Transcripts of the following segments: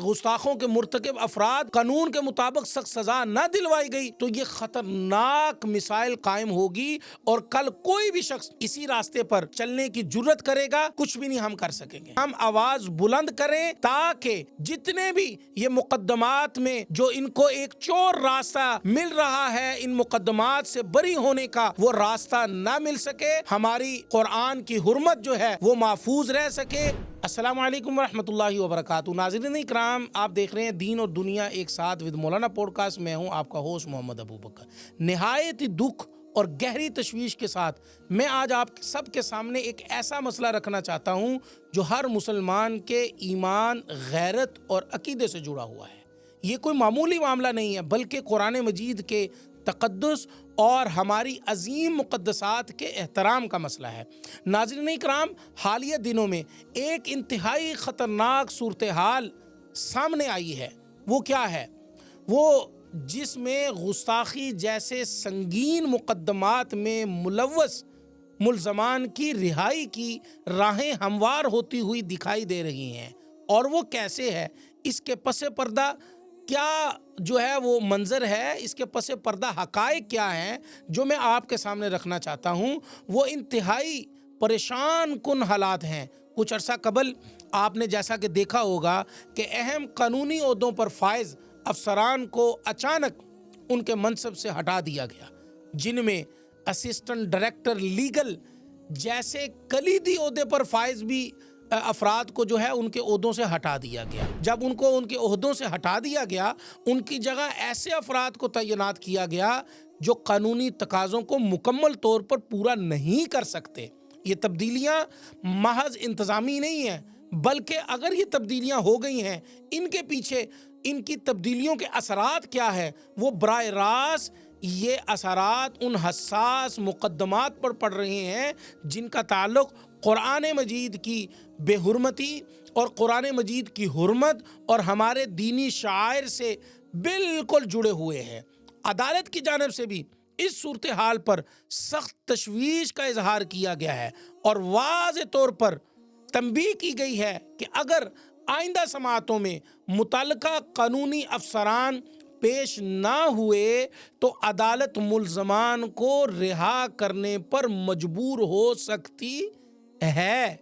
گستاخوں کے مرتکب افراد قانون کے مطابق سخت سزا نہ دلوائی گئی تو یہ خطرناک مسائل قائم ہوگی، اور کل کوئی بھی شخص اسی راستے پر چلنے کی جرت کرے گا، کچھ بھی نہیں ہم کر سکیں گے۔ ہم آواز بلند کریں تاکہ جتنے بھی یہ مقدمات میں جو ان کو ایک چور راستہ مل رہا ہے، ان مقدمات سے بری ہونے کا وہ راستہ نہ مل سکے، ہماری قرآن کی حرمت جو ہے وہ محفوظ رہ سکے۔ السلام علیکم ورحمۃ اللہ وبرکاتہ۔ ناظرین اکرام، آپ دیکھ رہے ہیں دین اور دنیا ایک ساتھ ود مولانا پوڈ کاسٹ۔ میں ہوں آپ کا ہوسٹ محمد ابو بکر۔ نہایت ہی دکھ اور گہری تشویش کے ساتھ میں آج آپ سب کے سامنے ایک ایسا مسئلہ رکھنا چاہتا ہوں جو ہر مسلمان کے ایمان، غیرت اور عقیدے سے جڑا ہوا ہے۔ یہ کوئی معمولی معاملہ نہیں ہے، بلکہ قرآن مجید کے تقدس اور ہماری عظیم مقدسات کے احترام کا مسئلہ ہے۔ ناظرین اکرام، حالیہ دنوں میں ایک انتہائی خطرناک صورتحال سامنے آئی ہے۔ وہ کیا ہے؟ وہ جس میں گستاخی جیسے سنگین مقدمات میں ملوث ملزمان کی رہائی کی راہیں ہموار ہوتی ہوئی دکھائی دے رہی ہیں۔ اور وہ کیسے ہے؟ اس کے پس پردہ کیا جو ہے وہ منظر ہے، اس کے پس پردہ حقائق کیا ہیں جو میں آپ کے سامنے رکھنا چاہتا ہوں۔ وہ انتہائی پریشان کن حالات ہیں۔ کچھ عرصہ قبل آپ نے جیسا کہ دیکھا ہوگا کہ اہم قانونی عہدوں پر فائز افسران کو اچانک ان کے منصب سے ہٹا دیا گیا، جن میں اسسٹنٹ ڈائریکٹر لیگل جیسے کلیدی عہدے پر فائز بھی افراد کو جو ہے ان کے عہدوں سے ہٹا دیا گیا۔ جب ان کو ان کے عہدوں سے ہٹا دیا گیا، ان کی جگہ ایسے افراد کو تعینات کیا گیا جو قانونی تقاضوں کو مکمل طور پر پورا نہیں کر سکتے۔ یہ تبدیلیاں محض انتظامی نہیں ہیں، بلکہ اگر یہ تبدیلیاں ہو گئی ہیں، ان کے پیچھے ان کی تبدیلیوں کے اثرات کیا ہے؟ وہ براہ راست یہ اثرات ان حساس مقدمات پر پڑ رہے ہیں جن کا تعلق قرآن مجید کی بے حرمتی اور قرآن مجید کی حرمت اور ہمارے دینی شعائر سے بالکل جڑے ہوئے ہیں۔ عدالت کی جانب سے بھی اس صورتحال پر سخت تشویش کا اظہار کیا گیا ہے اور واضح طور پر تنبیہ کی گئی ہے کہ اگر آئندہ سماعتوں میں متعلقہ قانونی افسران پیش نہ ہوئے تو عدالت ملزمان کو رہا کرنے پر مجبور ہو سکتی ہے۔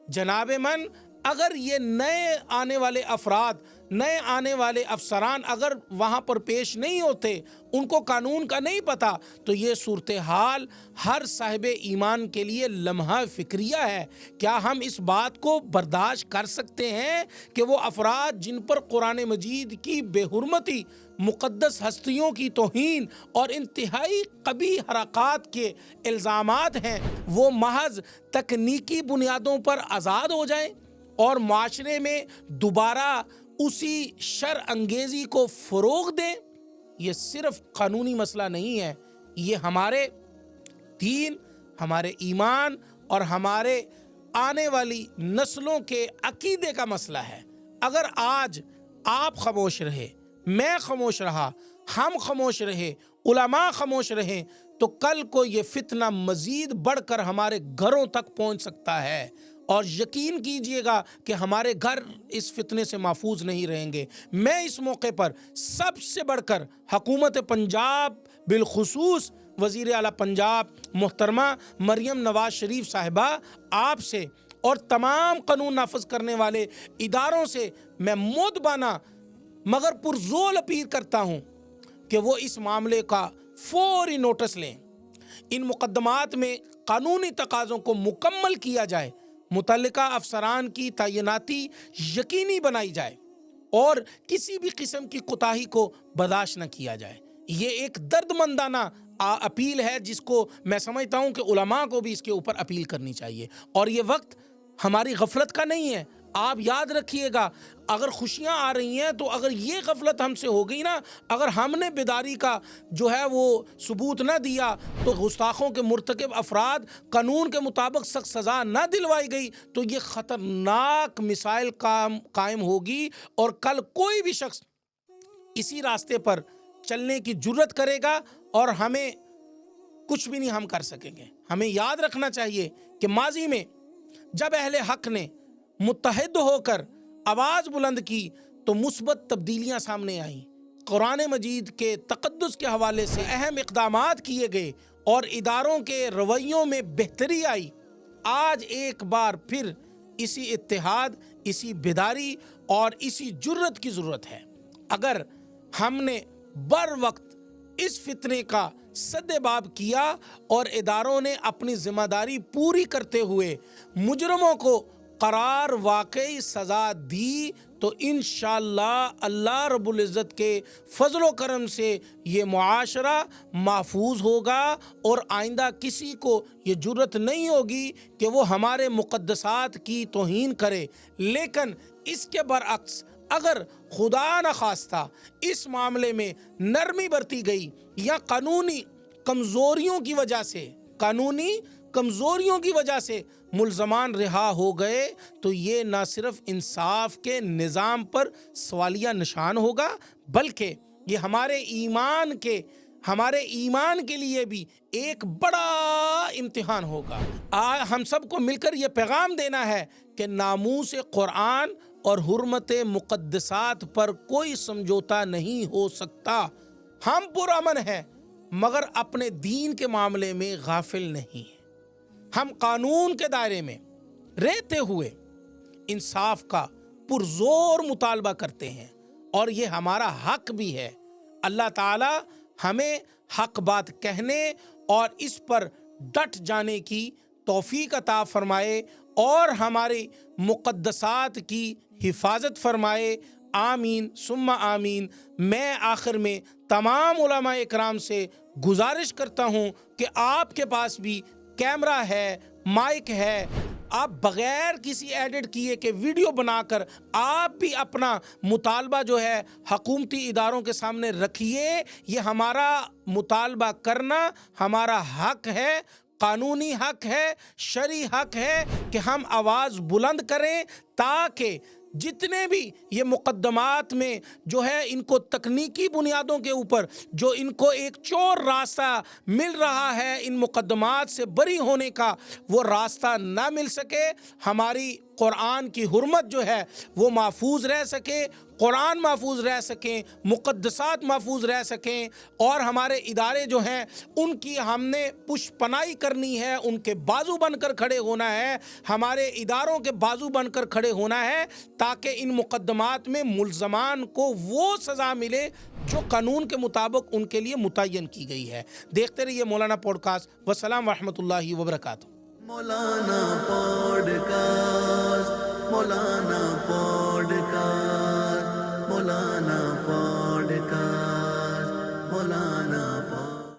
جناب من، اگر یہ نئے آنے والے افراد، نئے آنے والے افسران اگر وہاں پر پیش نہیں ہوتے، ان کو قانون کا نہیں پتہ، تو یہ صورتحال ہر صاحب ایمان کے لیے لمحہ فکریہ ہے۔ کیا ہم اس بات کو برداشت کر سکتے ہیں کہ وہ افراد جن پر قرآن مجید کی بے حرمتی، مقدس ہستیوں کی توہین اور انتہائی قبیح حرکات کے الزامات ہیں، وہ محض تکنیکی بنیادوں پر آزاد ہو جائیں اور معاشرے میں دوبارہ اسی شر انگیزی کو فروغ دیں؟ یہ صرف قانونی مسئلہ نہیں ہے، یہ ہمارے دین، ہمارے ایمان اور ہمارے آنے والی نسلوں کے عقیدے کا مسئلہ ہے۔ اگر آج آپ خاموش رہے، میں خاموش رہا، ہم خاموش رہے، علماء خاموش رہیں، تو کل کو یہ فتنہ مزید بڑھ کر ہمارے گھروں تک پہنچ سکتا ہے، اور یقین کیجئے گا کہ ہمارے گھر اس فتنے سے محفوظ نہیں رہیں گے۔ میں اس موقع پر سب سے بڑھ کر حکومت پنجاب، بالخصوص وزیر اعلیٰ پنجاب محترمہ مریم نواز شریف صاحبہ، آپ سے اور تمام قانون نافذ کرنے والے اداروں سے میں مؤدبانہ مگر پرزور اپیل کرتا ہوں کہ وہ اس معاملے کا فوری نوٹس لیں، ان مقدمات میں قانونی تقاضوں کو مکمل کیا جائے، متعلقہ افسران کی تعیناتی یقینی بنائی جائے اور کسی بھی قسم کی کوتاہی کو برداشت نہ کیا جائے۔ یہ ایک درد مندانہ اپیل ہے جس کو میں سمجھتا ہوں کہ علماء کو بھی اس کے اوپر اپیل کرنی چاہیے، اور یہ وقت ہماری غفلت کا نہیں ہے۔ آپ یاد رکھیے گا، اگر خوشیاں آ رہی ہیں تو اگر یہ غفلت ہم سے ہو گئی نا، اگر ہم نے بیداری کا جو ہے وہ ثبوت نہ دیا، تو گستاخوں کے مرتکب افراد قانون کے مطابق سخت سزا نہ دلوائی گئی تو یہ خطرناک مسائل قائم ہوگی، اور کل کوئی بھی شخص اسی راستے پر چلنے کی جرت کرے گا اور ہمیں کچھ بھی نہیں ہم کر سکیں گے۔ ہمیں یاد رکھنا چاہیے کہ ماضی میں جب اہل حق نے متحد ہو کر آواز بلند کی تو مثبت تبدیلیاں سامنے آئیں، قرآن مجید کے تقدس کے حوالے سے اہم اقدامات کیے گئے اور اداروں کے رویوں میں بہتری آئی۔ آج ایک بار پھر اسی اتحاد، اسی بیداری اور اسی جرت کی ضرورت ہے۔ اگر ہم نے بر وقت اس فتنے کا سدباب کیا اور اداروں نے اپنی ذمہ داری پوری کرتے ہوئے مجرموں کو قرار واقعی سزا دی تو انشاءاللہ اللہ رب العزت کے فضل و کرم سے یہ معاشرہ محفوظ ہوگا اور آئندہ کسی کو یہ جرت نہیں ہوگی کہ وہ ہمارے مقدسات کی توہین کرے۔ لیکن اس کے برعکس اگر خدا نخواستہ اس معاملے میں نرمی برتی گئی یا قانونی کمزوریوں کی وجہ سے ملزمان رہا ہو گئے تو یہ نہ صرف انصاف کے نظام پر سوالیہ نشان ہوگا بلکہ یہ ہمارے ایمان کے لیے بھی ایک بڑا امتحان ہوگا۔ ہم سب کو مل کر یہ پیغام دینا ہے کہ ناموس قرآن اور حرمت مقدسات پر کوئی سمجھوتا نہیں ہو سکتا۔ ہم پرامن ہیں مگر اپنے دین کے معاملے میں غافل نہیں ہیں۔ ہم قانون کے دائرے میں رہتے ہوئے انصاف کا پرزور مطالبہ کرتے ہیں اور یہ ہمارا حق بھی ہے۔ اللہ تعالی ہمیں حق بات کہنے اور اس پر ڈٹ جانے کی توفیق عطا فرمائے اور ہماری مقدسات کی حفاظت فرمائے۔ آمین ثم آمین۔ میں آخر میں تمام علماء اکرام سے گزارش کرتا ہوں کہ آپ کے پاس بھی کیمرہ ہے، مائک ہے، آپ بغیر کسی ایڈٹ کیے کہ ویڈیو بنا کر آپ بھی اپنا مطالبہ جو ہے حکومتی اداروں کے سامنے رکھیے۔ یہ ہمارا مطالبہ کرنا ہمارا حق ہے، قانونی حق ہے، شرعی حق ہے کہ ہم آواز بلند کریں تاکہ جتنے بھی یہ مقدمات میں جو ہے ان کو تکنیکی بنیادوں کے اوپر جو ان کو ایک چور راستہ مل رہا ہے ان مقدمات سے بری ہونے کا، وہ راستہ نہ مل سکے، ہماری قرآن کی حرمت جو ہے وہ محفوظ رہ سکے، قرآن محفوظ رہ سکیں، مقدسات محفوظ رہ سکیں اور ہمارے ادارے جو ہیں ان کی ہم نے پشپنائی کرنی ہے، ان کے بازو بن کر کھڑے ہونا ہے، ہمارے اداروں کے بازو بن کر کھڑے ہونا ہے تاکہ ان مقدمات میں ملزمان کو وہ سزا ملے جو قانون کے مطابق ان کے لیے متعین کی گئی ہے۔ دیکھتے رہیے مولانا پوڈ کاسٹ۔ والسلام ورحمۃ اللہ وبرکاتہ۔ مولانا پوڈ کاسٹ، مولانا پوڈ کاسٹ، مولانا پوڈ